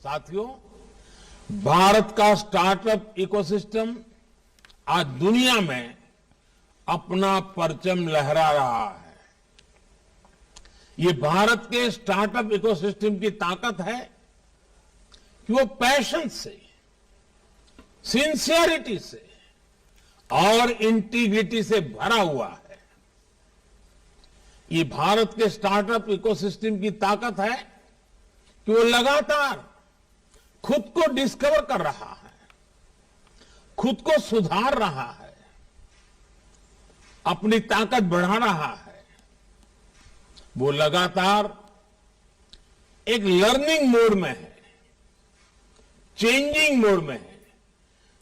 साथियों, भारत का startup ecosystem आज दुनिया में अपना परचम लहरा रहा है। ये भारत के स्टार्टअप इकोसिस्टम की ताकत है कि वो पैशन से, सिंसियरिटी से और इंटीग्रिटी से भरा हुआ है। ये भारत के स्टार्टअप इकोसिस्टम की ताकत है कि वो लगातार खुद को डिस्कवर कर रहा है, खुद को सुधार रहा है, अपनी ताकत बढ़ा रहा है। वो लगातार एक लर्निंग मोड में है, चेंजिंग मोड में है,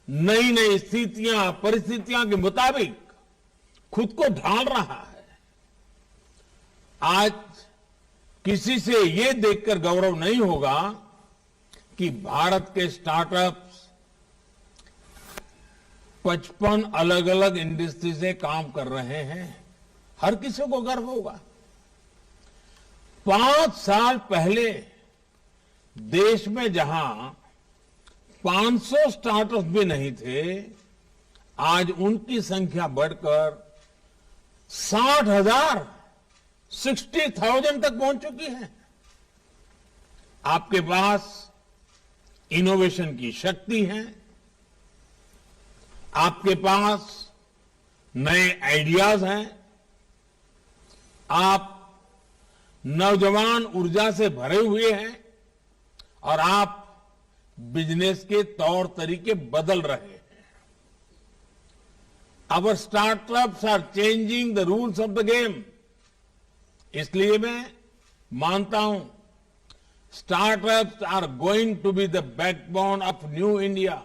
नई नई स्थितियां, परिस्थितियों के मुताबिक खुद को ढाल रहा है। आज किसी से ये देखकर गौरव नहीं होगा कि भारत के स्टार्टअप्स 55 अलग अलग इंडस्ट्री से काम कर रहे हैं। हर किसी को गर्व होगा। 5 साल पहले देश में जहां 500 स्टार्टअप्स भी नहीं थे, आज उनकी संख्या बढ़कर 60,000, 60,000 तक पहुंच चुकी है। आपके पास इनोवेशन की शक्ति है, आपके पास नए आइडियाज हैं, आप नौजवान ऊर्जा से भरे हुए हैं और आप बिजनेस के तौर तरीके बदल रहे हैं। Our startups are changing the rules of the game. इसलिए मैं मानता हूं startups are going to be the backbone of new India.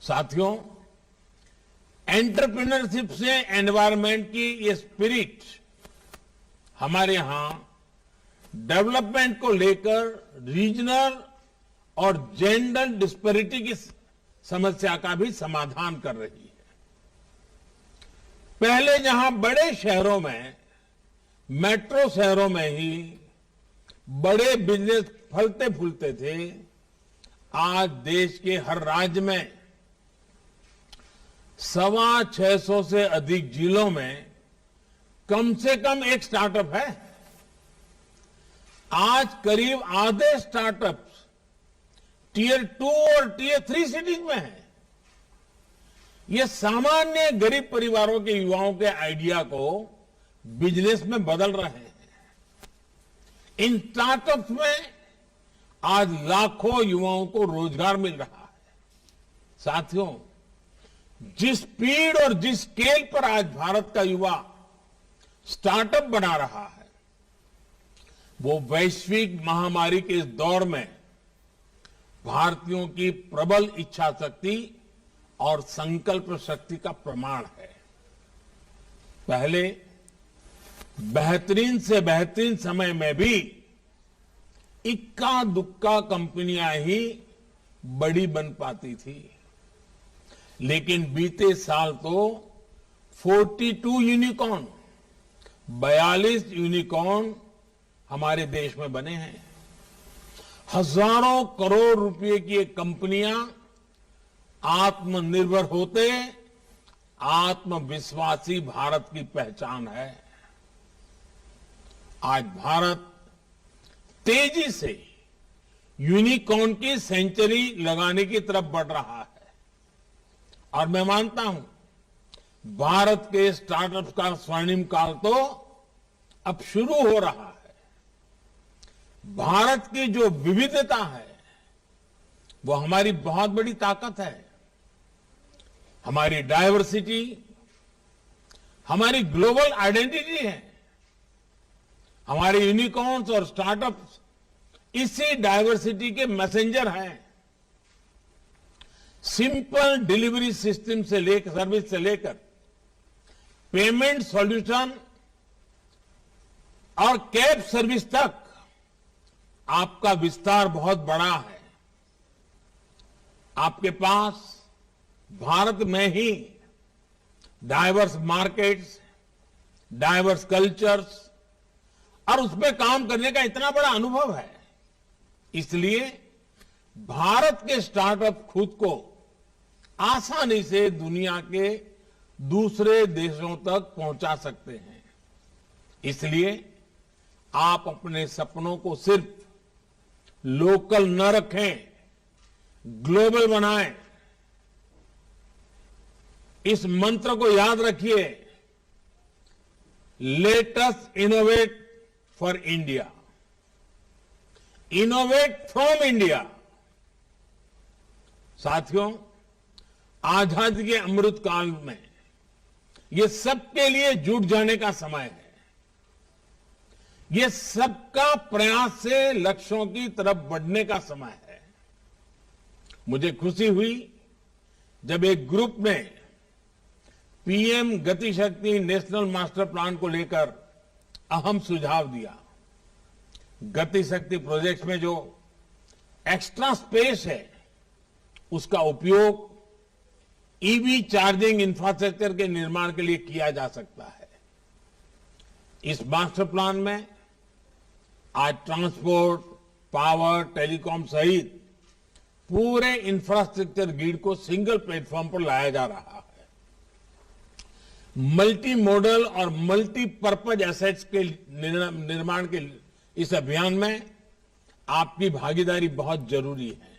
साथियों, एंटरप्रेन्योरशिप से एनवायरमेंट की ये स्पिरिट हमारे यहां डेवलपमेंट को लेकर रीजनल और जेंडर डिस्पैरिटी की समस्या का भी समाधान कर रही है। पहले जहां बड़े शहरों में, मेट्रो शहरों में ही बड़े बिजनेस फलते फूलते थे, आज देश के हर राज्य में 625 से अधिक जिलों में कम से कम एक स्टार्टअप है। आज करीब आधे स्टार्टअप्स टियर 2 और टियर 3 सिटीज में है। ये सामान्य गरीब परिवारों के युवाओं के आइडिया को बिजनेस में बदल रहे हैं। इन स्टार्टअप्स में आज लाखों युवाओं को रोजगार मिल रहा है। साथियों, जिस स्पीड और जिस स्केल पर आज भारत का युवा स्टार्टअप बना रहा है, वो वैश्विक महामारी के इस दौर में भारतीयों की प्रबल इच्छा शक्ति और संकल्प शक्ति का प्रमाण है। पहले बेहतरीन से बेहतरीन समय में भी इक्का दुक्का कंपनियां ही बड़ी बन पाती थी, लेकिन बीते साल तो 42 यूनिकॉर्न, 42 यूनिकॉर्न हमारे देश में बने हैं। हजारों करोड़ रुपए की ये कंपनियां आत्मनिर्भर होते आत्मविश्वासी भारत की पहचान है। आज भारत तेजी से यूनिकॉर्न की सेंचुरी लगाने की तरफ बढ़ रहा है और मैं मानता हूं भारत के स्टार्टअप्स का स्वर्णिम काल तो अब शुरू हो रहा है। भारत की जो विविधता है वो हमारी बहुत बड़ी ताकत है। हमारी डायवर्सिटी हमारी ग्लोबल आइडेंटिटी है। हमारे यूनिकॉर्न्स और स्टार्टअप्स इसी डायवर्सिटी के मैसेंजर हैं। सिंपल डिलीवरी सिस्टम से लेकर, सर्विस से लेकर पेमेंट सॉल्यूशन और कैब सर्विस तक आपका विस्तार बहुत बड़ा है। आपके पास भारत में ही डाइवर्स मार्केट्स, डाइवर्स कल्चर्स और उसमें काम करने का इतना बड़ा अनुभव है इसलिए भारत के स्टार्टअप खुद को आसानी से दुनिया के दूसरे देशों तक पहुंचा सकते हैं। इसलिए आप अपने सपनों को सिर्फ लोकल न रखें, ग्लोबल बनाएं। इस मंत्र को याद रखिए, let us innovate for India, innovate from India. साथियों, आजादी के अमृत काल में ये सबके लिए जुट जाने का समय है। ये सबका प्रयास से लक्ष्यों की तरफ बढ़ने का समय है। मुझे खुशी हुई जब एक ग्रुप ने पीएम गति शक्ति नेशनल मास्टर प्लान को लेकर अहम सुझाव दिया। गति शक्ति प्रोजेक्ट में जो एक्स्ट्रा स्पेस है, उसका उपयोग ईवी चार्जिंग इंफ्रास्ट्रक्चर के निर्माण के लिए किया जा सकता है। इस मास्टर प्लान में आज ट्रांसपोर्ट, पावर, टेलीकॉम सहित पूरे इंफ्रास्ट्रक्चर ग्रिड को सिंगल प्लेटफॉर्म पर लाया जा रहा है। मल्टी मॉडल और मल्टीपर्पज एसेट्स के निर्माण के इस अभियान में आपकी भागीदारी बहुत जरूरी है।